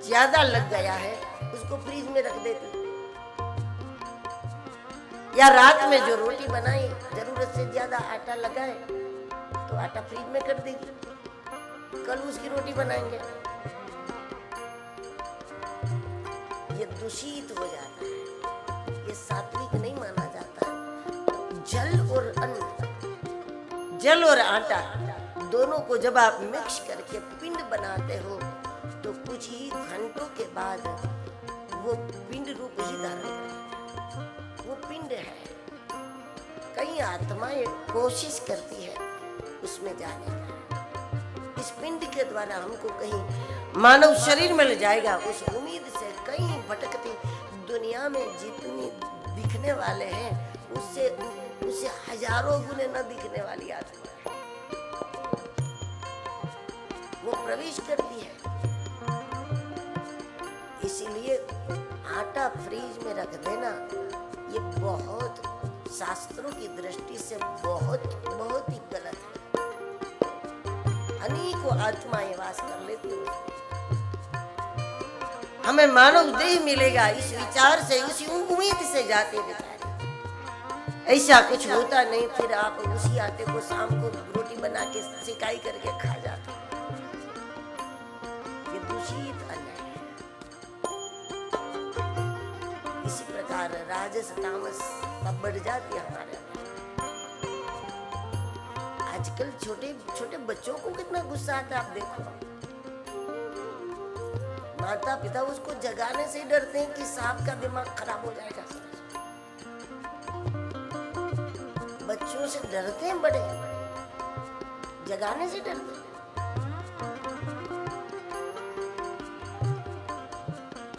ज्यादा लग गया है उसको फ्रीज में रख देती, या रात में जो रोटी बनाई जरूरत से ज्यादा आटा लगाए तो आटा फ्रीज में कर देगी, कल उसकी रोटी बनाएंगे। ये दूषित हो जाता है, ये सात्विक नहीं माना जाता है। जल और अन्न, जल और आटा दोनों को जब आप मिक्स करके पिंड बनाते हो तो कुछ ही घंटों के बाद वो पिंड रूप ही धारण करता है। वो पिंड है। कई आत्माएं कोशिश करती है उसमें जाने का, इस पिंड के द्वारा हमको कहीं मानव शरीर मिल जाएगा, उस उम्मीद से कई भटकती दुनिया में जितनी दिखने वाले हैं उससे हजारों गुने न दिखने वाली आत्मा है, वो प्रवेश करती है। इसीलिए आटा फ्रीज में रख देना ये बहुत शास्त्रों की दृष्टि से बहुत बहुत ही गलत है। अनेकों आत्माएं वास कर लेती हैं। हमें मानव देह मिलेगा इस विचार से, उसी उम्मीद से जाते बेचारे। ऐसा कुछ होता नहीं, फिर आप उसी आटे को शाम को रोटी बना के सिकाई करके खा जाते। ये दूषित अन्न है। इसी प्रकार राजस तामस अब बढ़ जाती है हमारे। आजकल छोटे छोटे बच्चों को कितना गुस्सा आता है आप देखो। माता पिता उसको जगाने से डरते हैं कि सांप का दिमाग खराब हो जाएगा। बच्चों से डरते हैं, बड़े जगाने से डरते हैं।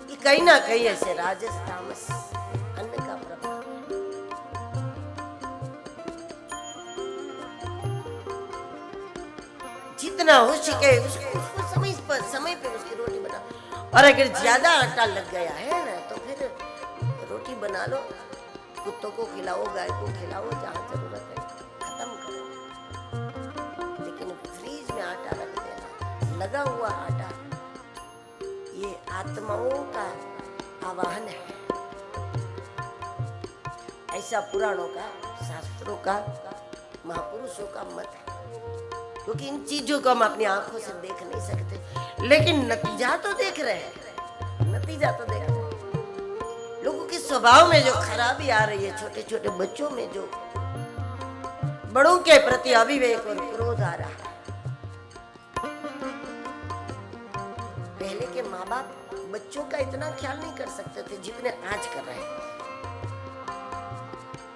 ये कहीं ना कहीं ऐसे राजस तामस अन्न का प्रभाव है। जितना हो सके उसको समय पे उसकी रोटी बना। और अगर ज्यादा आटा लग गया है ना तो फिर रोटी बना लो, कुत्तों को खिलाओ, गाय को खिलाओ, जहाँ जरूरत है खत्म करो। लेकिन फ्रीज में आटा रख देना, लगा हुआ आटा, ये आत्माओं का आवाहन है। ऐसा पुराणों का, शास्त्रों का, महापुरुषों का मत है। क्योंकि इन चीजों को हम अपनी आंखों से देख नहीं सकते, लेकिन नतीजा तो देख रहे हैं। नतीजा तो देख रहे हैं। लोगों के स्वभाव में जो खराबी आ रही है, छोटे छोटे बच्चों में जो बड़ों के प्रति अविवेक और क्रोध आ रहा है। पहले के माँ बाप बच्चों का इतना ख्याल नहीं कर सकते थे जितने आज कर रहे हैं।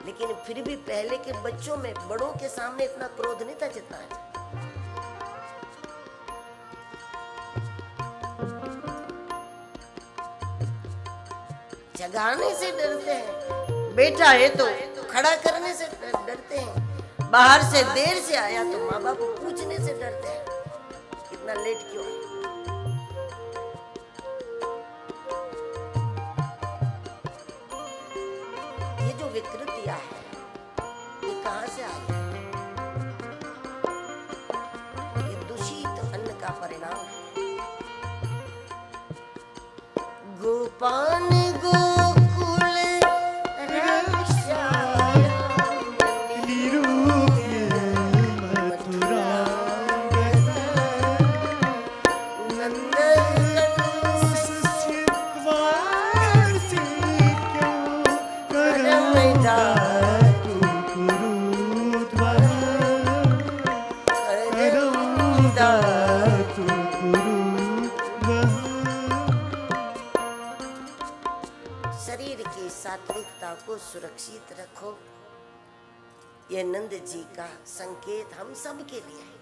लेकिन फिर भी पहले के बच्चों में बड़ों के सामने इतना क्रोध नहीं था जितना आज। जगाने से डरते हैं, बेटा है तो खड़ा करने से डरते हैं, बाहर से देर से आया तो माँ बाप पूछने से डरते हैं इतना लेट क्यों है। ये जो विकृतियां है ये कहाँ से आई है? ये दूषित अन्न का परिणाम है। गोपान गोकुल रक्षा मथुरा शरीर की सात्विकता को सुरक्षित रखो। ये नंद जी का संकेत हम सब के लिए है।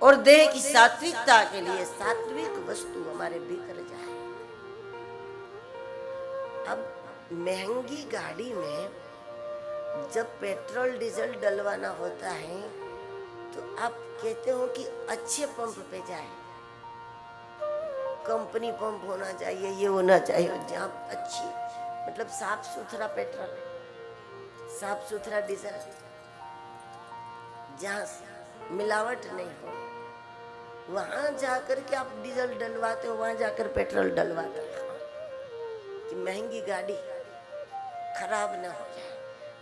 और देह की सात्विकता के लिए सात्विक वस्तु हमारे भीतर जाए। अब महंगी गाड़ी में जब पेट्रोल डीजल डलवाना होता है तो आप कहते हो कि अच्छे पंप पे जाए, कंपनी पंप होना चाहिए, ये होना चाहिए जहाँ अच्छी मतलब साफ सुथरा पेट्रोल, साफ सुथरा डीजल, जहाँ मिलावट नहीं हो। वहां जाकर के आप डीजल डलवाते हो, वहां जाकर पेट्रोल डलवाते हो कि महंगी गाड़ी खराब ना हो जाए।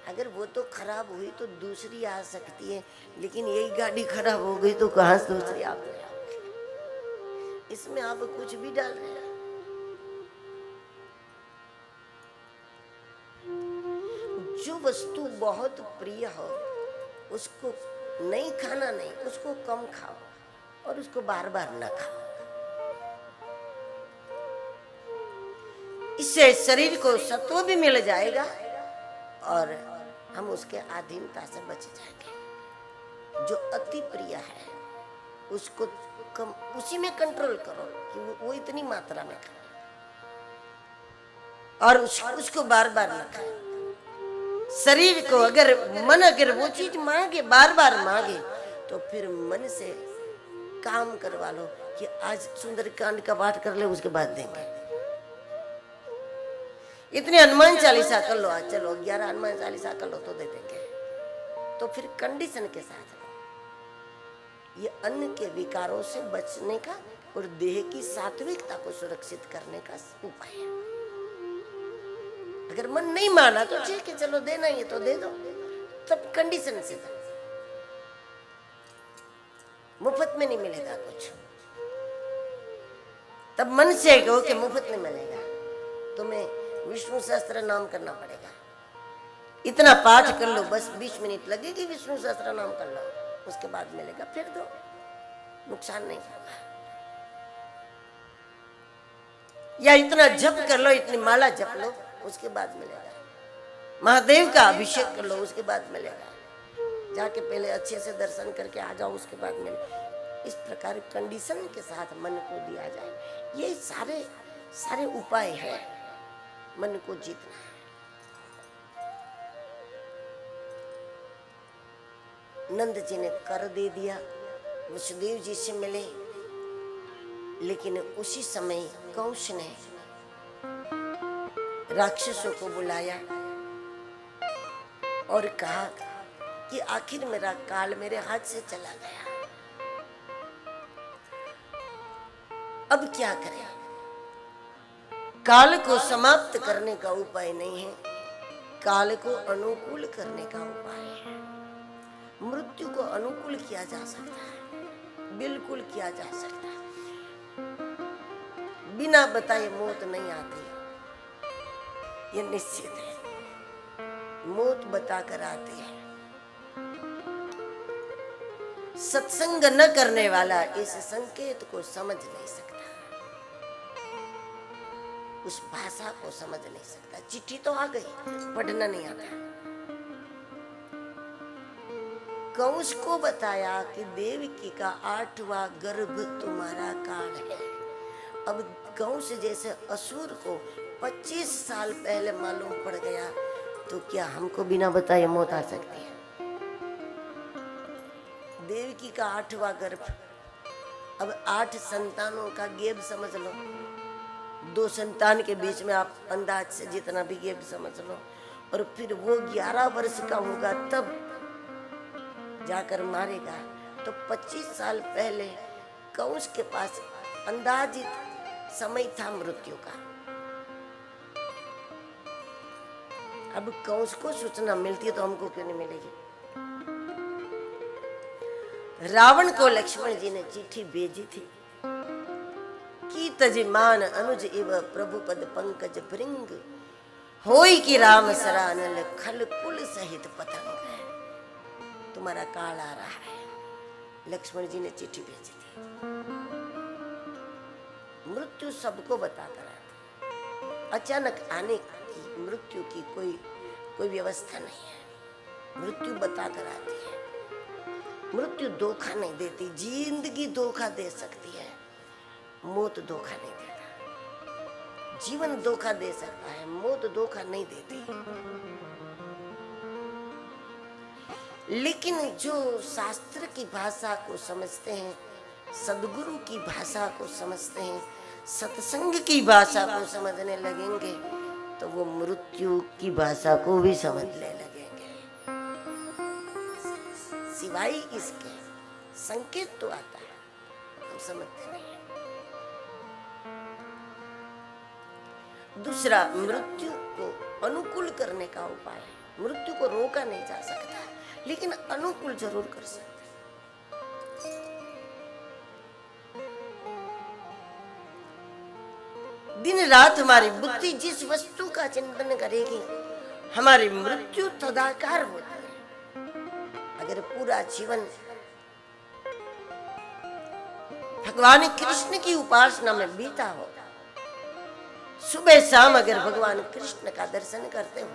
अगर वो तो खराब हुई तो दूसरी आ सकती है, लेकिन यही गाड़ी खराब हो गई तो कहाँ से दूसरी आप ले आओगे? इसमें आप कुछ भी डाल रहे हैं। जो वस्तु बहुत प्रिय हो उसको नहीं खाना, नहीं, उसको कम खाओ और उसको बार बार ना खाओ। इससे शरीर को सत्व भी मिल जाएगा और हम उसके अधीनता से बच जाएंगे। जो अति प्रिय है उसको कम, उसी में कंट्रोल करो कि वो इतनी मात्रा में खाए और उसको बार बार ना खाए। शरीर को अगर मन अगर वो चीज मांगे, बार बार मांगे, तो फिर मन से काम करवा लो कि आज सुंदरकांड का पाठ कर ले, उसके बाद देंगे। इतने हनुमान चालीसा कर लो, आज चलो 11 हनुमान चालीसा कर लो तो दे देंगे। तो फिर कंडीशन के साथ लो। ये अन्न के विकारों से बचने का और देह की सात्विकता को सुरक्षित करने का उपाय है। अगर मन नहीं माना तो ठीक है, चलो देना ही है तो दे दो, तब कंडीशन से दो। मुफ्त में नहीं मिलेगा कुछ, तब मन से कहो कि मुफ्त नहीं मिलेगा, तुम्हें विष्णु सहस्त्र नाम करना पड़ेगा। इतना पाठ कर लो, बस 20 मिनट लगेगी, विष्णु सहस्त्र नाम कर लो, उसके बाद मिलेगा, फिर दो, नुकसान नहीं होगा। या इतना जप कर लो, इतनी माला जप लो, उसके बाद मिलेगा। महादेव का अभिषेक कर लो, उसके बाद मिलेगा। जाके पहले अच्छे से दर्शन करके आ जाओ, उसके बाद मिलेगा। इस प्रकार कंडीशन के साथ मन को दिया जाए। ये सारे उपाय है मन को जीतना है। नंद जी ने कर दे दिया, वसुदेव जी से मिले, लेकिन उसी समय कंस ने राक्षसों को बुलाया और कहा कि आखिर मेरा काल मेरे हाथ से चला गया, अब क्या करें? काल को समाप्त करने का उपाय नहीं है, काल को अनुकूल करने का उपाय है। मृत्यु को अनुकूल किया जा सकता है, बिल्कुल किया जा सकता है। बिना बताए मौत नहीं आती, ये निश्चित है। मौत बताकर आती है। सत्संग न करने वाला इस संकेत को समझ नहीं सकता, उस भाषा को समझ नहीं सकता। चिट्ठी तो आ गई, पढ़ना नहीं आता। कंस को बताया कि देवकी का 8वां गर्भ तुम्हारा काल है। अब कंस जैसे असुर को 25 साल पहले मालूम पड़ गया, तो क्या हमको बिना बताए मौत आ सकती है? देवकी का 8वां गर्भ, अब 8 संतानों का गेब समझ लो। 2 संतान के बीच में आप अंदाज से जितना भी गेब समझ लो, और फिर वो 11 वर्ष का होगा तब जाकर मारेगा। तो 25 साल पहले कंस के पास अंदाजित समय था मृत्यु का। अब कंस को सूचना मिलती है तो हमको क्यों नहीं मिलेगी? रावण को लक्ष्मण जी ने चिट्ठी भेजी थी कि तजमान अनुज इव प्रभु पद पंकज भृंग होई कि राम सरानल खल कुल सहित पतंग है। तुम्हारा काल आ रहा है। लक्ष्मण जी ने चिट्ठी भेजी थी। मृत्यु सबको बताकर आती, अचानक आने की मृत्यु की कोई व्यवस्था नहीं है। मृत्यु बताकर आती है। मृत्यु धोखा नहीं देती। जिंदगी धोखा दे सकती है, मौत धोखा नहीं देता। जीवन धोखा दे सकता है, मौत धोखा नहीं देती। लेकिन जो शास्त्र की भाषा को समझते हैं, सदगुरु की भाषा को समझते हैं, सत्संग की भाषा को समझने लगेंगे, तो वो मृत्यु की भाषा को भी समझने लगेंगे। सिवाय इसके संकेत तो आता है, हम समझते नहीं। दूसरा, मृत्यु को अनुकूल करने का उपाय है। मृत्यु को रोका नहीं जा सकता, लेकिन अनुकूल जरूर कर सकते। दिन रात हमारी बुद्धि जिस वस्तु का चिंतन करेगी, हमारी मृत्यु तदाकार होती है। अगर पूरा जीवन भगवान कृष्ण की उपासना में बीता हो, सुबह शाम अगर भगवान कृष्ण का दर्शन करते हो,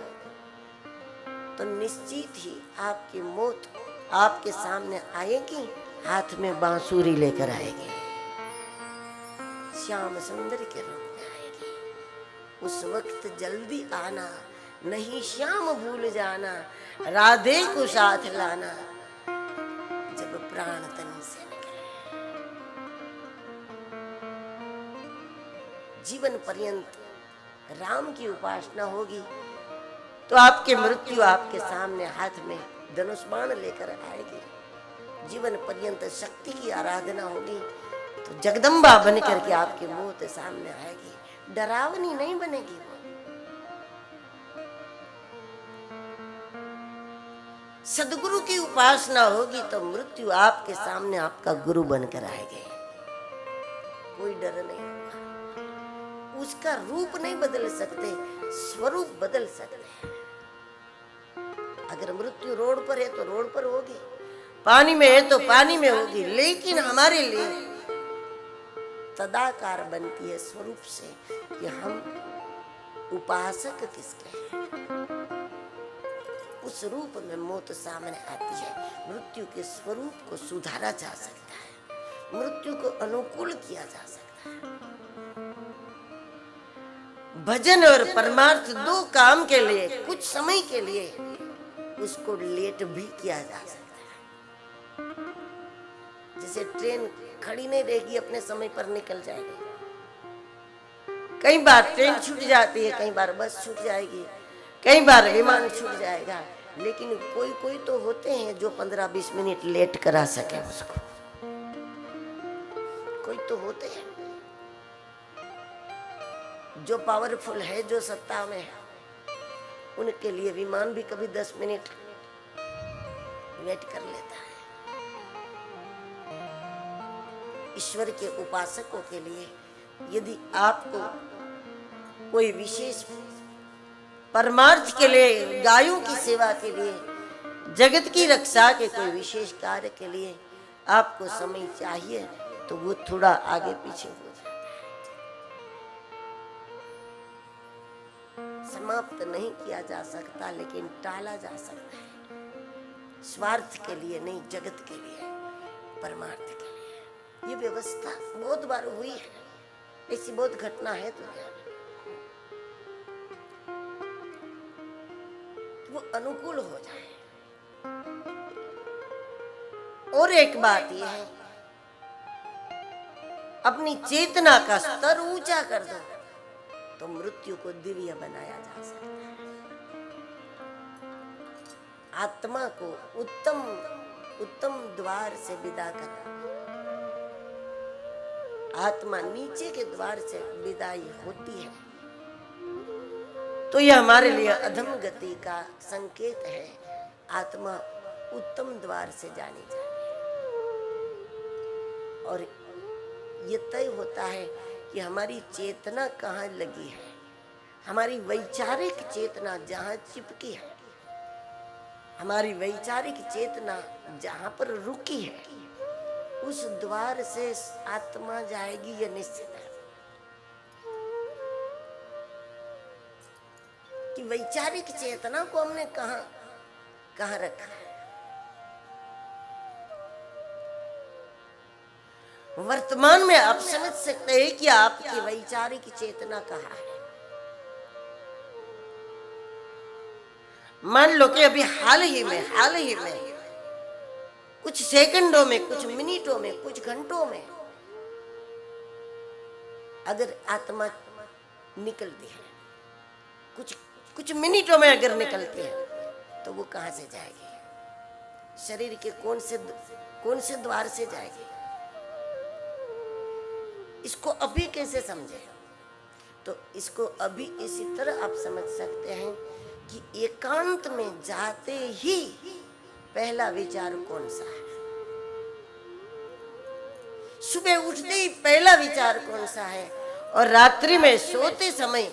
तो निश्चित ही आपकी मौत आपके सामने आएगी, हाथ में बांसुरी लेकर आएगी, श्याम सुंदर के रूप में आएगी। उस वक्त जल्दी आना, नहीं श्याम भूल जाना, राधे को साथ लाना, जब प्राण तन से निकले। जीवन पर्यंत राम की उपासना होगी, तो आपकी मृत्यु आपके सामने हाथ में धनुष बाण लेकर आएगी। जीवन पर्यंत शक्ति की आराधना होगी, तो जगदम्बा बन करके आपके मुंह के सामने आएगी, डरावनी नहीं बनेगी वो। सदगुरु की उपासना होगी तो मृत्यु आपके सामने आपका गुरु बनकर आएगी। कोई डर नहीं होगा। उसका रूप नहीं बदल सकते, स्वरूप बदल सकते हैं। अगर मृत्यु रोड पर है तो रोड पर होगी, पानी में है तो पानी में होगी, लेकिन हमारे लिए तदाकार बनती है स्वरूप से कि हम उपासक किसके हैं। उस रूप में मौत सामने आती है। मृत्यु के स्वरूप को सुधारा जा सकता है, मृत्यु को अनुकूल किया जा सकता है। भजन और परमार्थ दो काम के लिए कुछ समय के लिए उसको लेट भी किया जा सकता है। जैसे ट्रेन खड़ी नहीं रहेगी, अपने समय पर निकल जाएगी। कई बार ट्रेन छूट जाती है, कई बार बस छूट जाएगी, कई बार विमान छूट जाएगा, लेकिन कोई कोई तो होते हैं जो 15-20 मिनट लेट करा सके उसको। कोई तो होते हैं जो पावरफुल है, जो सत्ता में है, उनके लिए विमान भी कभी 10 मिनट वेट कर लेता है। ईश्वर के उपासकों के लिए यदि आपको कोई विशेष परमार्थ के लिए, गायों की सेवा के लिए, जगत की रक्षा के कोई विशेष कार्य के लिए आपको समय चाहिए, तो वो थोड़ा आगे पीछे हो जाता है। समाप्त नहीं किया जा सकता, लेकिन टाला जा सकता है। स्वार्थ के लिए नहीं, जगत के लिए, परमार्थ के लिए। ये व्यवस्था बहुत बार हुई है, ऐसी बहुत घटना है दुनिया में। वो अनुकूल हो जाए। और एक बात यह है, अपनी चेतना का स्तर ऊंचा कर दो तो मृत्यु को दिव्य बनाया जा सकता है। आत्मा को उत्तम द्वार से विदा कर। आत्मा नीचे के द्वार से विदाई होती है तो यह हमारे लिए अधम गति का संकेत है। आत्मा उत्तम द्वार से जानी चाहिए। और ये तय होता है कि हमारी चेतना कहाँ लगी है। हमारी वैचारिक चेतना जहाँ चिपकी है, हमारी वैचारिक चेतना जहाँ पर रुकी है, उस द्वार से आत्मा जाएगी, यह निश्चित है। कि वैचारिक चेतना को हमने कहाँ रखा है। वर्तमान में आप समझ सकते हैं कि आपकी वैचारिक चेतना कहाँ है। मान लो कि अभी हाल ही में कुछ सेकंडों में, कुछ मिनटों में, कुछ घंटों में अगर आत्मा निकलती है, कुछ मिनटों में अगर निकलती है, तो वो कहाँ से जाएगी? शरीर के कौन से द्वार से जाएगी? इसको अभी कैसे समझे? तो इसको अभी इसी तरह आप समझ सकते हैं कि एकांत में जाते ही पहला विचार कौन सा है, सुबह उठते ही पहला विचार कौन सा है, और रात्रि में सोते समय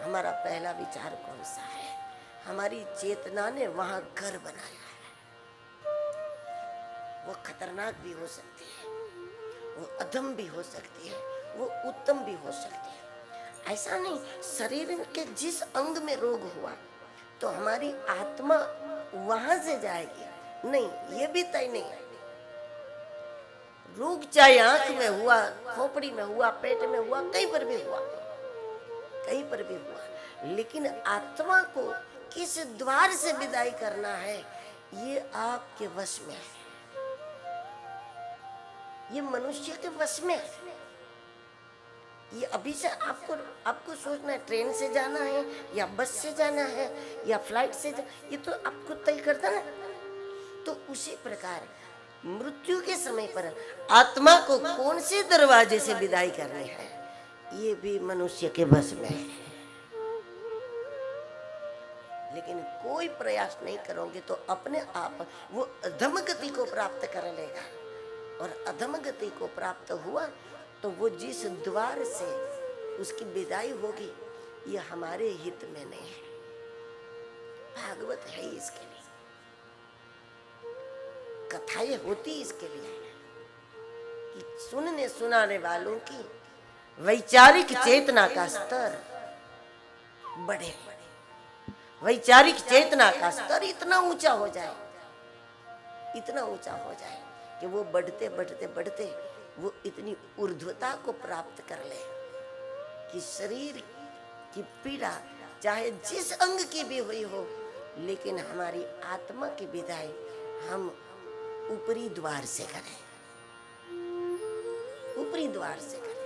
हमारा पहला विचार कौन सा है। हमारी चेतना ने वहां घर बनाया है। वो खतरनाक भी हो सकती है, वो अधम भी हो सकती है, वो उत्तम भी हो सकती है। ऐसा नहीं शरीर के जिस अंग में रोग हुआ तो हमारी आत्मा वहां से जाएगी, नहीं, ये भी तय नहीं है। रोग चाहे आंख में हुआ, खोपड़ी में हुआ, पेट में हुआ, कहीं पर भी हुआ, कहीं पर भी हुआ, लेकिन आत्मा को किस द्वार से विदाई करना है ये आपके वश में है, ये मनुष्य के वश में है। ये अभी से आपको सोचना है, ट्रेन से जाना है या बस से जाना है या फ्लाइट से ये तो आपको तय करता ना। तो उसी प्रकार मृत्यु के समय पर आत्मा को कौन से दरवाजे से विदाई करनी है ये भी मनुष्य के बस में है। लेकिन कोई प्रयास नहीं करोगे तो अपने आप वो अधम गति को प्राप्त कर लेगा, और अधम गति को प्राप्त हुआ तो वो जिस द्वार से उसकी विदाई होगी ये हमारे हित में नहीं है। भागवत है इसके लिए, कथाएं होती इसके लिए कि सुनने सुनाने वालों की वैचारिक चेतना का स्तर बढ़े, वैचारिक चेतना का स्तर इतना ऊंचा हो जाए, इतना ऊंचा हो जाए कि वो बढ़ते बढ़ते बढ़ते वो इतनी ऊर्ध्वता को प्राप्त कर ले कि शरीर की पीड़ा चाहे जिस अंग की भी हुई हो, लेकिन हमारी आत्मा की विदाई हम ऊपरी द्वार से करें, ऊपरी द्वार से करें।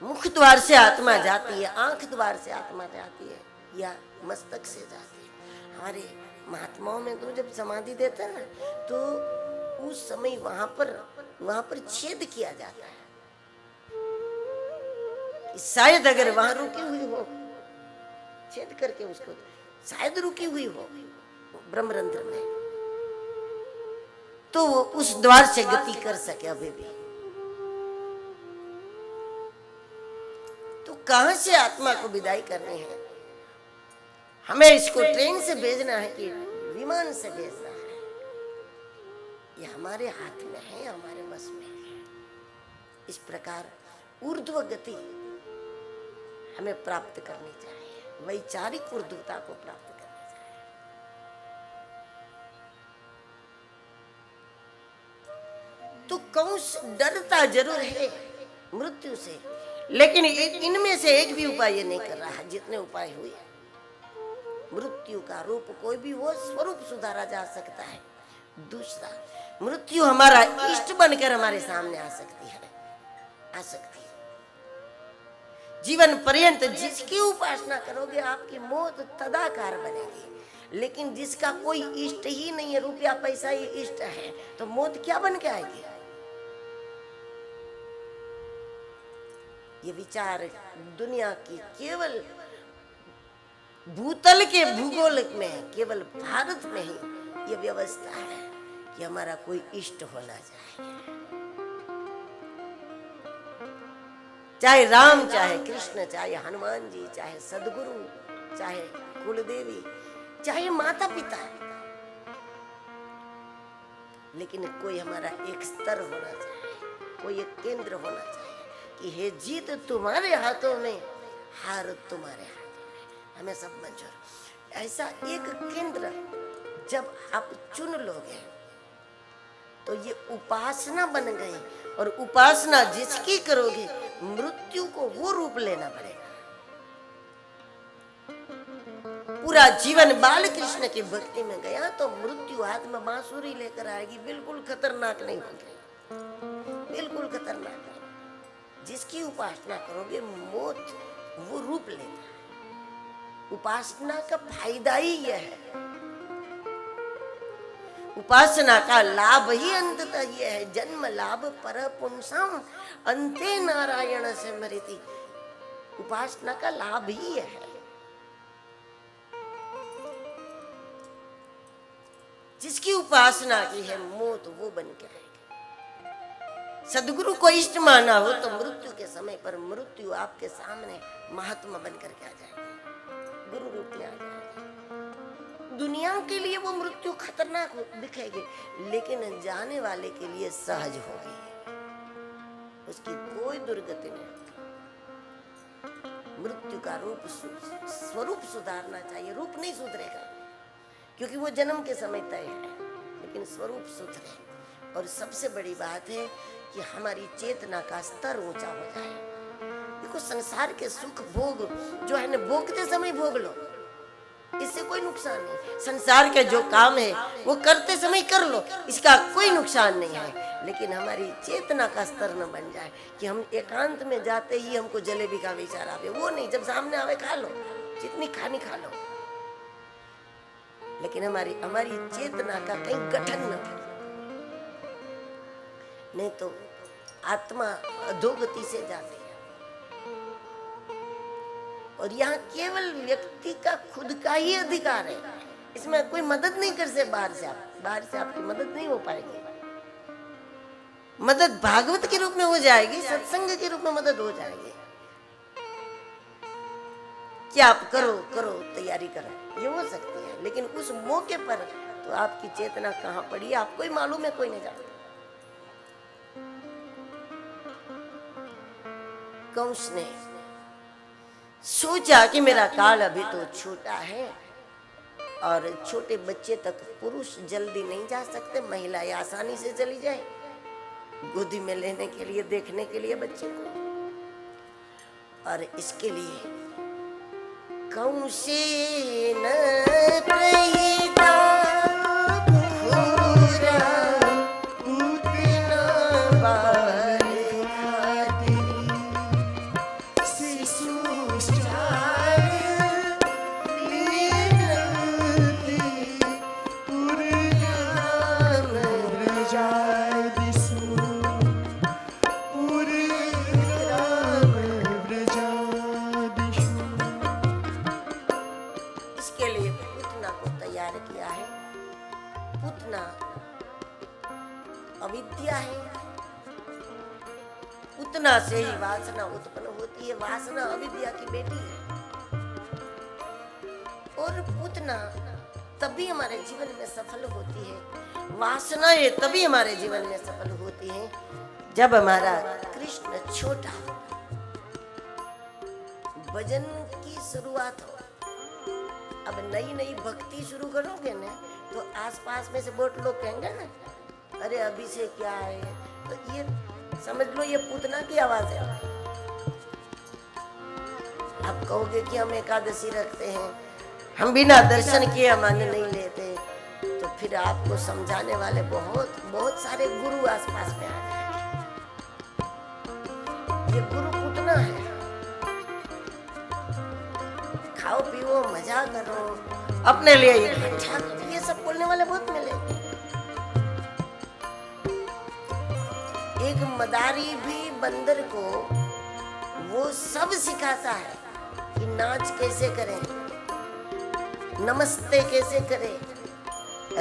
मुख द्वार से आत्मा जाती है, आंख द्वार से आत्मा जाती है, या मस्तक से जाती है। हमारे महात्माओं में तो जब समाधि देते हैं ना तो उस समय वहां पर छेद किया जाता है कि शायद अगर वहां रुकी हुई हो, छेद करके उसको शायद रुकी हुई हो ब्रह्मरंध्र में, तो वो उस द्वार से गति कर सके। अभी भी तो कहां से आत्मा को विदाई करनी है? हमें इसको ट्रेन से भेजना है कि विमान से भेजना है, ये हमारे हाथ में है, हमारे बस में है। इस प्रकार ऊर्ध्व गति हमें प्राप्त करनी चाहिए, वैचारिक ऊर्ध्वता को प्राप्त करनी चाहिए। तो कंस डरता जरूर है मृत्यु से, लेकिन इनमें से एक भी उपाय नहीं कर रहा है। जितने उपाय हुए, मृत्यु का रूप कोई भी हो, स्वरूप सुधारा जा सकता है। दूसरा, मृत्यु हमारा इष्ट बनकर हमारे सामने आ सकती है, आ सकती है। जीवन पर्यंत जिसकी उपासना करोगे आपकी मौत तदाकार बनेगी, लेकिन जिसका कोई इष्ट ही नहीं है, रुपया पैसा ही इष्ट है, तो मौत क्या बन के आएगी? ये विचार दुनिया की केवल भूतल के भूगोल में, केवल भारत में ही ये व्यवस्था है कि हमारा कोई इष्ट होना चाहिए, चाहे राम, चाहे कृष्ण, चाहे हनुमान जी, चाहे सदगुरु, चाहे कुलदेवी, चाहे माता पिता, लेकिन कोई हमारा एक स्तर होना चाहिए, कोई एक केंद्र होना चाहिए कि हे जीत तुम्हारे हाथों में, हार तुम्हारे हाथों में, हमें सब मंजूर। ऐसा एक केंद्र जब आप चुन लोगे तो ये उपासना बन गई, और उपासना जिसकी करोगे मृत्यु को वो रूप लेना पड़ेगा। पूरा जीवन बाल कृष्ण की भक्ति में गया तो मृत्यु हाथ में बांसुरी लेकर आएगी, बिल्कुल खतरनाक नहीं होगी, बिल्कुल खतरनाक नहीं। जिसकी उपासना करोगे मौत वो रूप लेता है। उपासना का फायदा ही यह है, उपासना का लाभ ही अंततः ये है, जन्म लाभ पर पुंसाम अंते नारायण से मृति। उपासना का लाभ ही है। जिसकी उपासना की है मोह तो वो बन के रहेगा। सदगुरु को इष्ट माना हो तो मृत्यु के समय पर मृत्यु आपके सामने महात्मा बन करके आ जाएगी, गुरु रूप में आ जाएगी। दुनिया के लिए वो मृत्यु खतरनाक दिखेगी, लेकिन जाने वाले के लिए सहज होगी, उसकी कोई दुर्गति नहीं। मृत्यु का रूप स्वरूप सुधारना चाहिए, रूप नहीं सुधरेगा क्योंकि वो जन्म के समय तय है, लेकिन स्वरूप सुधरे। और सबसे बड़ी बात है कि हमारी चेतना का स्तर ऊंचा हो जाए। देखो संसार के सुख भोग जो है ना, भोगते समय भोग लो, इससे कोई नुकसान नहीं। संसार के जो काम है वो करते समय कर लो, इसका कोई नुकसान नहीं है। लेकिन हमारी चेतना का स्तर न बन जाए कि हम एकांत में जाते ही हमको जलेबी का विचार आवे, वो नहीं, जब सामने आवे खा लो, जितनी खानी खा लो, लेकिन हमारी चेतना का कहीं गठन न हो, नहीं तो आत्मा अधोगति से जाती है। और यहाँ केवल व्यक्ति का खुद का ही अधिकार है, इसमें कोई मदद नहीं कर सकते। बाहर से आपकी मदद नहीं हो पाएगी। मदद भागवत के रूप में हो जाएगी, सत्संग के रूप में मदद हो जाएगी कि आप करो तैयारी करो, ये हो सकती है। लेकिन उस मौके पर तो आपकी चेतना कहाँ पड़ी आपको ही मालूम है, कोई नहीं जानता। कंस ने सोचा कि मेरा काल अभी तो छोटा है और छोटे बच्चे तक पुरुष जल्दी नहीं जा सकते, महिलाएं आसानी से चली जाए गोदी में लेने के लिए, देखने के लिए बच्चे को। और इसके लिए कंसेन प्रहिता घोरा उतना बाल खातिर शिशु चार निरंती पुरराम ब्रजादिषु पुरराम ब्रजादिषु। इसके लिए पूतना को तैयार किया है। पूतना अविद्या है, पूतना से ही वासना उत्पन्न होती है। वासना अविद्या की बेटी है। और पूतना तभी हमारे जीवन में सफल होती है, वासनाएं तभी हमारे जीवन में सफल होती है जब हमारा कृष्ण छोटा हो, भजन की शुरुआत हो। अब नई नई भक्ति शुरू करोगे ना तो आसपास में से बहुत लोग कहेंगे ना, अरे अभी से क्या है, तो ये समझ लो ये पूतना की आवाज है। आप कहोगे कि हम एकादशी रखते हैं, हम बिना दर्शन किए हम अन्न नहीं लेते, तो फिर आपको समझाने वाले बहुत बहुत सारे गुरु आसपास में आ जाएंगे। ये गुरु पूतना है। खाओ पियो मजा करो, अपने लिए इकट्ठा करो, ये सब बोलने वाले बहुत मिले। एक मदारी भी बंदर को वो सब सिखाता है कि नाच कैसे करें, नमस्ते कैसे करें,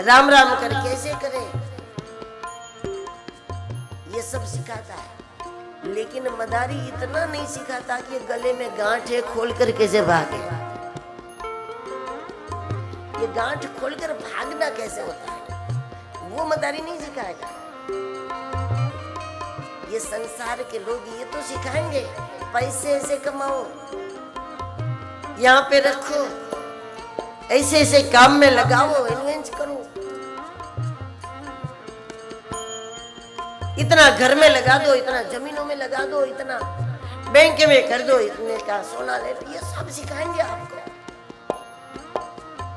राम राम कर कैसे करें, ये सब सिखाता है। लेकिन मदारी इतना नहीं सिखाता कि गले में गांठ है खोल कर कैसे भागे। ये गांठ खोलकर भागना कैसे होता है वो मदारी नहीं सिखाएगा। ये संसार के लोग ये तो सिखाएंगे, पैसे ऐसे कमाओ, यहाँ पे रखो, ऐसे ऐसे काम में लगाओ, इन्वेस्ट करो, इतना घर में लगा दो, इतना जमीनों में लगा दो, इतना बैंक में कर दो, इतने का सोना ले लो, ये सब सिखाएंगे आपको।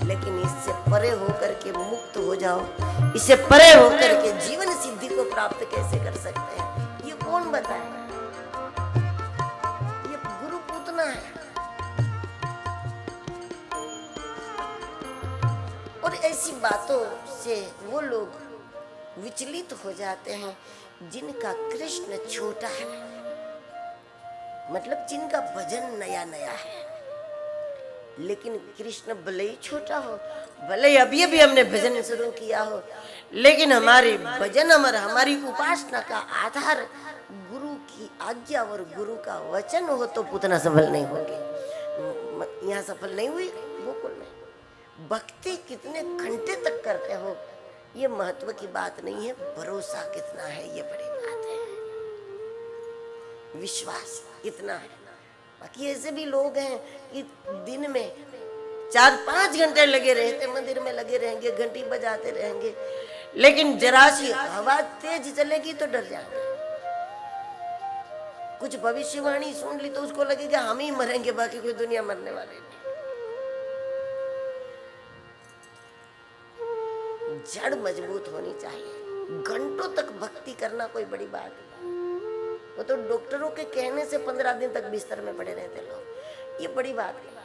लेकिन इससे परे होकर के मुक्त हो जाओ, इससे परे होकर के जीवन सिद्धि को प्राप्त कैसे कर सकते हैं, ये कौन बताएगा? ये गुरु पूतना है। और ऐसी बातों से वो लोग विचलित हो जाते हैं जिनका कृष्ण छोटा है, मतलब जिनका भजन नया नया है। लेकिन कृष्ण भले ही छोटा हो, भले ही अभी अभी हमने भजन शुरू किया हो, लेकिन हमारी भजन हमारी उपासना का आधार गुरु की आज्ञा और गुरु का वचन हो तो पूतना सफल नहीं होंगे। यहाँ सफल नहीं हुई गोकुल में। भक्ति कितने घंटे तक करते हो ये महत्व की बात नहीं है, भरोसा कितना है ये बड़ी बात है, विश्वास कितना है। बाकी ऐसे भी लोग हैं कि दिन में 4-5 घंटे लगे रहते, मंदिर में लगे रहेंगे, घंटी बजाते रहेंगे, लेकिन जरा सी हवा तेज चलेगी तो डर जाएंगे। कुछ भविष्यवाणी सुन ली तो उसको लगेगा हम ही मरेंगे, बाकी कोई दुनिया मरने वाले नहीं। जड़ मजबूत होनी चाहिए। घंटों तक भक्ति करना कोई बड़ी बात नहीं। वो तो डॉक्टरों के कहने से 15 दिन तक बिस्तर में पड़े रहते लोग, ये बड़ी बात नहीं।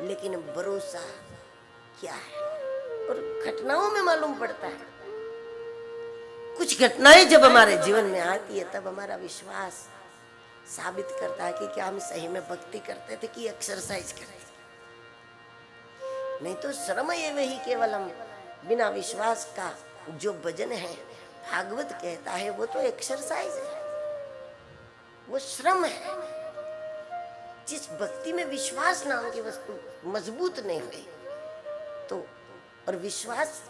लेकिन भरोसा क्या है और घटनाओं में मालूम पड़ता है। कुछ घटनाएं जब हमारे जीवन में आती है तब हमारा विश्वास साबित करता है कि क्या हम सही में भक्ति करते थे कि एक्सरसाइज करते थे। नहीं तो श्रम ये वही केवलम, बिना विश्वास का जो भजन है भागवत कहता है वो तो एक्सरसाइज है, वो श्रम है। जिस भक्ति में विश्वास नाम की वस्तु मजबूत नहीं हुई तो, और विश्वास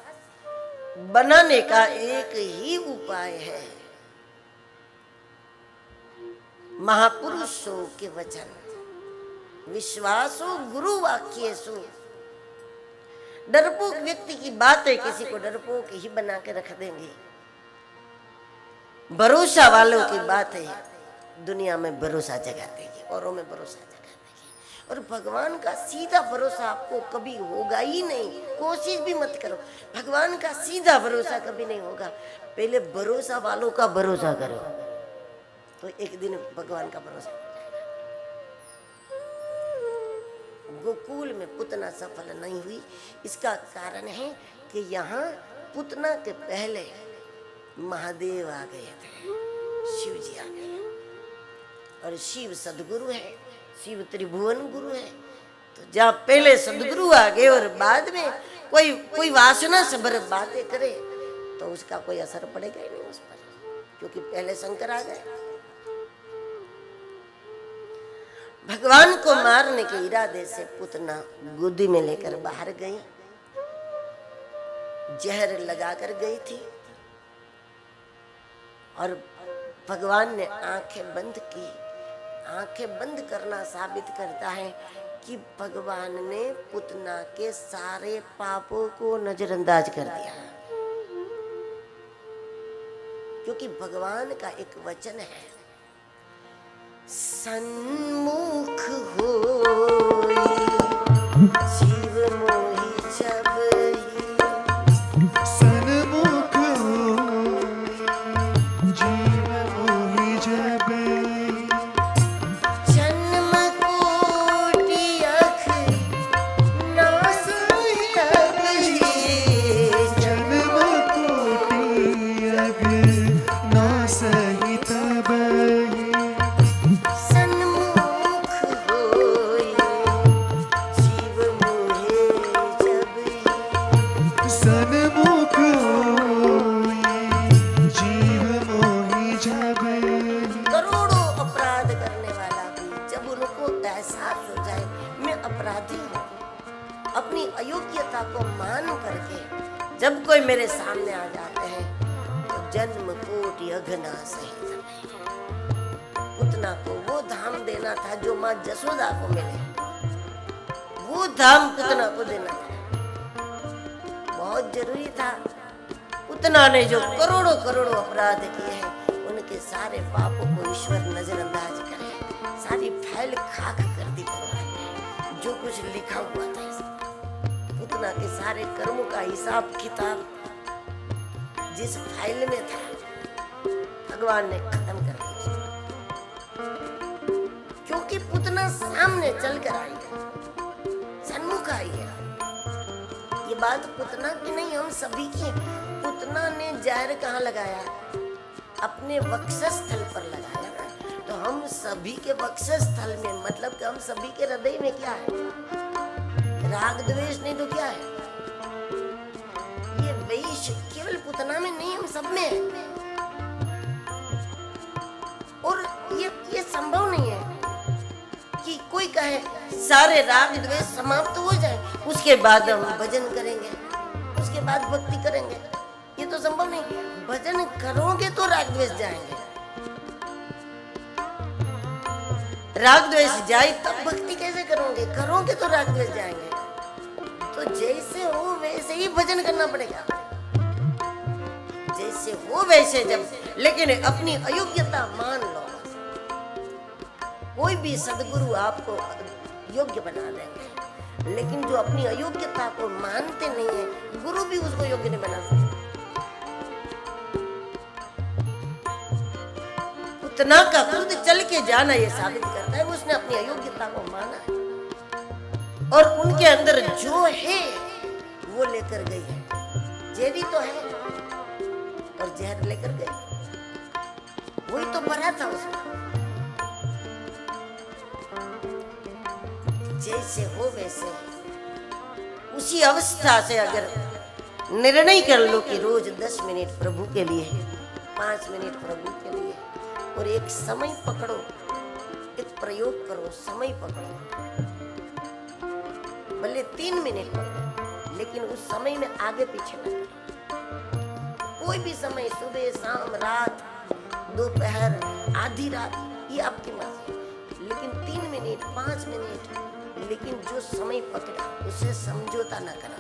बनाने का एक ही उपाय है महापुरुषों के वचन, विश्वासो गुरु वाक्येषु। डरपोक व्यक्ति की बातें किसी को डरपोक ही बना के रख देंगे। भरोसा वालों की बातें दुनिया में भरोसा जगा देगी, औरों में भरोसा जगा देगी। और भगवान का सीधा भरोसा आपको कभी होगा ही नहीं, कोशिश भी मत करो। भगवान का सीधा भरोसा कभी नहीं होगा। पहले भरोसा वालों का भरोसा करो तो एक दिन भगवान का भरोसा हो जाएगा। गोकुल में पूतना सफल नहीं हुई, इसका कारण है कि यहाँ पूतना के पहले महादेव आ गए थे, शिव जी आ गए। और शिव सदगुरु है, शिव त्रिभुवन गुरु है। तो जब पहले सदगुरु आ गए और बाद में कोई वासना से भर बातें करे तो उसका कोई असर पड़ेगा ही नहीं उस पर, क्योंकि पहले शंकर आ गए। भगवान को मारने के इरादे से पूतना गोदी में लेकर बाहर गई, जहर लगाकर गई थी और भगवान ने आंखें बंद की। आंखें बंद करना साबित करता है कि भगवान ने पूतना के सारे पापों को नजरअंदाज कर दिया, क्योंकि भगवान का एक वचन है, सन्मुख होई शिव मोहि छबहि। सन्मुख होई जीव मोहि छबहि। जन्म कोटि अख नासहि तबहि। जन्म कोटि अख नासहि तबहि। अपनी अयोग्यता को मान करके जब कोई मेरे सामने आ जाते हैं तो जन्म कोटि अघना सही। पूतना को वो धाम देना था जो माँ जसोदा को मिले, वो धाम पूतना को देना था, बहुत जरूरी था। पूतना ने जो करोड़ों करोड़ों अपराध किए हैं उनके सारे पापों को ईश्वर नजरअंदाज करे, सारी फाइल खाक कर दी भगवान ने। जो कुछ लिखा हुआ था पूतना के सारे कर्मों का हिसाब किताब जिस फाइल में था भगवान ने खत्म कर दिया, क्योंकि पूतना सामने चल कर आई है, सन्मुख आई है। ये बात पुतना की नहीं, हम सभी की। पुतना ने जहर कहाँ लगाया? अपने वक्षस्थल पर लगाया। तो हम सभी के वक्षस्थल में, मतलब कि हम सभी के हृदय में क्या है? राग द्वेष नहीं तो क्या है? ये वैश केवल पुतना में नहीं, हम सब में है। और ये संभव नहीं है कि कोई कहे सारे राग द्वेष समाप्त हो जाए, उसके बाद हम भजन करेंगे, उसके बाद भक्ति करेंगे। ये तो संभव नहीं। भजन करोगे तो राग द्वेष जाएंगे, राग द्वेष जाए तब भक्ति कैसे करोगे? करोगे तो राग द्वेष जाएंगे। तो जैसे हो वैसे ही भजन करना पड़ेगा, जैसे हो वैसे। जब लेकिन अपनी अयोग्यता मान लो। कोई भी सदगुरु आपको योग्य बना देंगे, लेकिन जो अपनी अयोग्यता को मानते नहीं है, गुरु भी उसको योग्य नहीं बना सकते। उतना का खुद चल के जाना ये साबित करता है उसने अपनी अयोग्यता को माना है, और उनके अंदर जो है वो लेकर गई है। जेरी तो है और जहर लेकर गई, वही तो भरा था उसमें। जैसे हो वैसे, उसी अवस्था से अगर निर्णय कर लो कि रोज 10 मिनट प्रभु के लिए, 5 मिनट प्रभु के लिए, और एक समय पकड़ो, एक प्रयोग करो, समय पकड़ो, भले 3 मिनट पकड़ो, लेकिन उस समय में आगे पीछे न करो। कोई भी समय, सुबह, शाम, रात, दोपहर, आधी रात, ये आपकी मर्जी, लेकिन 3 मिनट, 5 मिनट, लेकिन जो समय पकड़ा उसे समझौता न करा।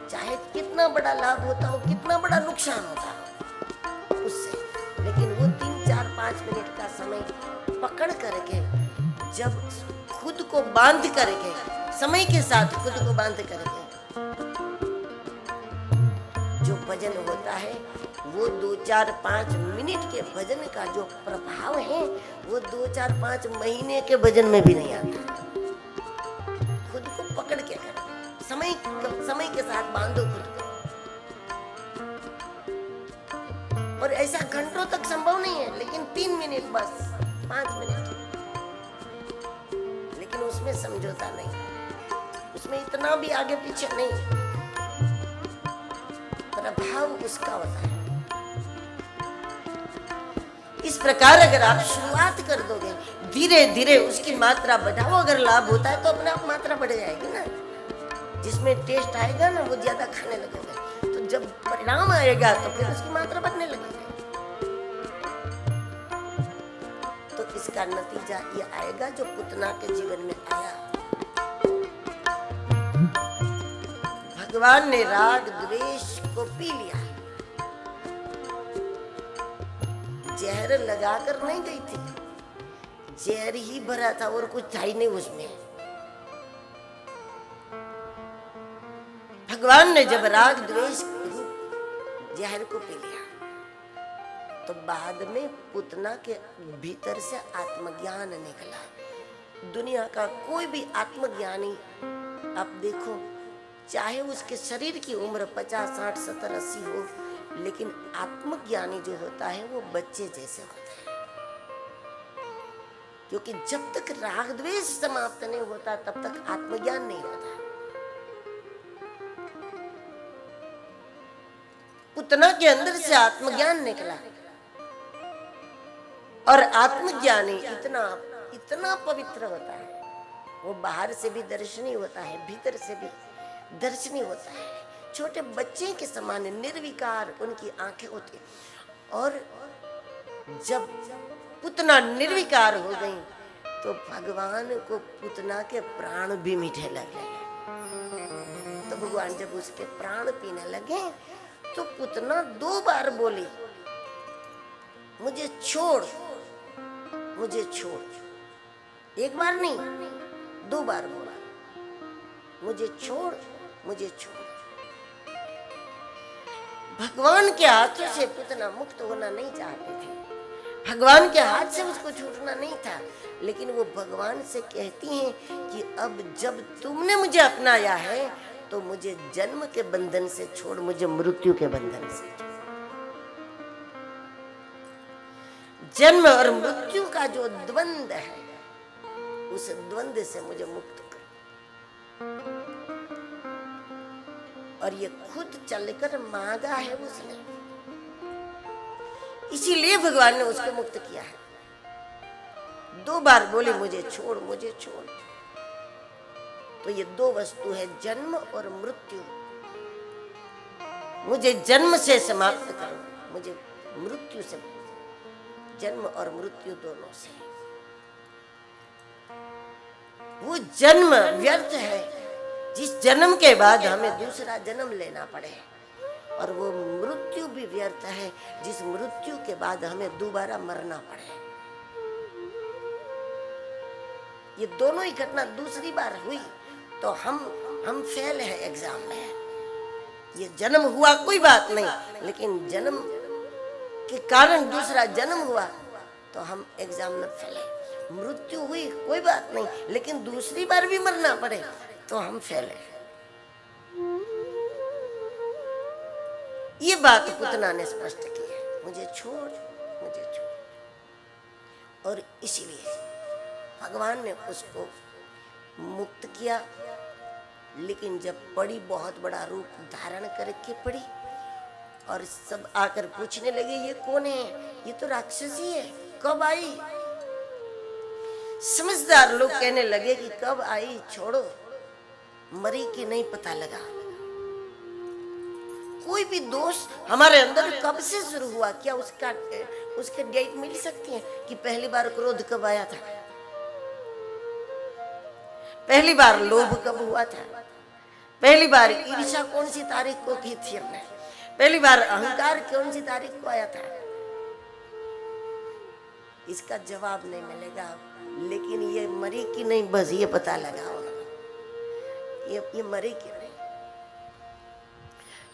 चाहे कितना बड़ा लाभ होता हो, कितना बड़ा नुकसान होता हो उससे, लेकिन वो 3, 4, 5 मिनट का समय पकड़ करके, जब खुद को बांध करके, समय के साथ खुद को बांध करके जो भजन होता है, वो 2, 4, 5 मिनट के भजन का जो प्रभाव है, वो 2, 4, 5 महीने के भजन में भी नहीं आता। खुद को पकड़ के करो, समय के साथ बांधो खुद को। और ऐसा घंटों तक संभव नहीं है, लेकिन 3 मिनट बस, 5 मिनट, लेकिन उसमें समझौता नहीं, उसमें इतना भी आगे पीछे नहीं, प्रभाव उसका होता है। इस प्रकार अगर आप शुरुआत कर दोगे, धीरे धीरे उसकी मात्रा बढ़ाओ। अगर लाभ होता है तो अपने आप मात्रा बढ़ जाएगी ना, जिसमें टेस्ट आएगा ना वो ज्यादा खाने लगेगा। तो जब परिणाम आएगा तो फिर उसकी मात्रा बढ़ने लगेगी। तो इसका नतीजा ये आएगा जो पुतना के जीवन में आया। भगवान ने राग द्वेष को पी लिया, जहर लगाकर नहीं गई थी, जहर ही भरा था और कुछ था ही नहीं उसमें। भगवान ने जब राग द्वेष जहर को पी लिया, तो बाद में पुतना के भीतर से आत्मज्ञान निकला। दुनिया का कोई भी आत्मज्ञानी आप देखो, चाहे उसके शरीर की उम्र 50, 60, 70, 80 हो, लेकिन आत्मज्ञानी जो होता है वो बच्चे जैसे होता है। क्योंकि जब तक राग द्वेष समाप्त नहीं होता तब तक आत्मज्ञान नहीं होता। पुतना के अंदर से आत्मज्ञान निकला, और आत्मज्ञानी इतना पवित्र होता है, वो बाहर से भी दर्शनीय होता है, भीतर से भी दर्शनीय होता है। छोटे बच्चे के समान निर्विकार उनकी आंखें होती। और जब पुतना निर्विकार हो गई तो भगवान को पुतना के प्राण भी मीठे लगे। तो भगवान जब उसके प्राण पीने लगे तो पुतना 2 बार बोली, मुझे छोड़, मुझे छोड़। 1 बार नहीं, 2 बार बोला, मुझे छोड़, मुझे छोड़। भगवान के हाथों से पुतना मुक्त होना नहीं चाहते थे, भगवान के हाथ से उसको छूटना नहीं था, लेकिन वो भगवान से कहती हैं कि अब जब तुमने मुझे अपनाया है तो मुझे जन्म के बंधन से छोड़, मुझे मृत्यु के बंधन से छोड़। जन्म और मृत्यु का जो द्वंद्व है, उस द्वंद्व से मुझे मुक्त कर। और ये खुद चलकर मांगा है उसने, इसीलिए भगवान ने उसको मुक्त किया है। 2 बार बोले मुझे छोड़, मुझे छोड़। तो ये 2 वस्तु है, जन्म और मृत्यु। मुझे जन्म से समाप्त करो, मुझे मृत्यु से, जन्म और मृत्यु दोनों से। वो जन्म व्यर्थ है जिस जन्म के बाद हमें दूसरा जन्म लेना पड़े, और वो मृत्यु भी व्यर्थ है जिस मृत्यु के बाद हमें दोबारा मरना पड़े। ये दोनों ही घटना दूसरी बार हुई तो हम फेल है एग्जाम में। ये जन्म हुआ कोई बात नहीं, लेकिन जन्म के कारण दूसरा जन्म हुआ तो हम एग्जाम में फेले। मृत्यु हुई कोई बात नहीं, लेकिन दूसरी बार भी मरना पड़े तो हम फेल है। ये बात पुतना ने स्पष्ट की है, मुझे छोड़, मुझे छोड़। और इसीलिए भगवान ने उसको मुक्त किया। लेकिन जब पड़ी, बहुत बड़ा रूप धारण करके पड़ी, और सब आकर पूछने लगे ये कौन है, ये तो राक्षसी है, कब आई? समझदार लोग कहने लगे कि कब आई, छोड़ो, मरी कि नहीं पता लगा। कोई भी दोष हमारे अंदर कब से शुरू हुआ, क्या उसके डेट मिल सकती है कि पहली बार क्रोध कब आया था, पहली बार लोभ कब हुआ था, पहली बार ईर्ष्या कौन सी तारीख को की थी हमने, पहली बार अहंकार कौन सी तारीख को आया था? इसका जवाब नहीं मिलेगा। लेकिन ये मरी कि नहीं, बस ये पता लगाओ, ये मरी कि नहीं।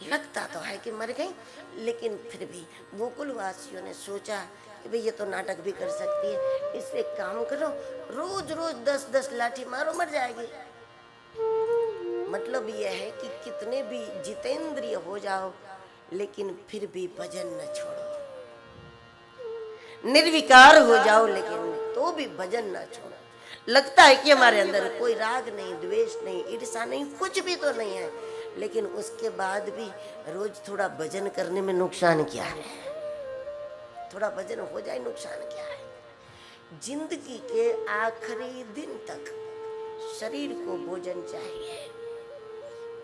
लगता तो है कि मर गई, लेकिन फिर भी गोकुल वासियों ने सोचा कि भाई ये तो नाटक भी कर सकती है, इसलिए काम करो, रोज रोज 10-10 लाठी मारो, मर जाएगी। मतलब यह है कि कितने भी जितेंद्रिय हो जाओ, लेकिन फिर भी भजन न छोड़ो। निर्विकार हो जाओ, लेकिन तो भी भजन न छोड़ो। लगता है कि हमारे अंदर कोई राग नहीं, द्वेष नहीं, ईर्ष्या नहीं, कुछ भी तो नहीं है, लेकिन उसके बाद भी रोज थोड़ा भजन करने में नुकसान क्या है? थोड़ा भजन हो जाए, नुकसान क्या है? जिंदगी के आखिरी दिन तक शरीर को भोजन चाहिए,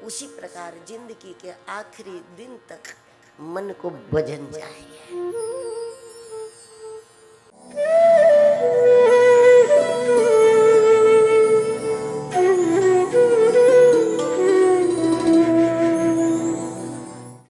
उसी प्रकार जिंदगी के आखिरी दिन तक मन को भजन चाहिए।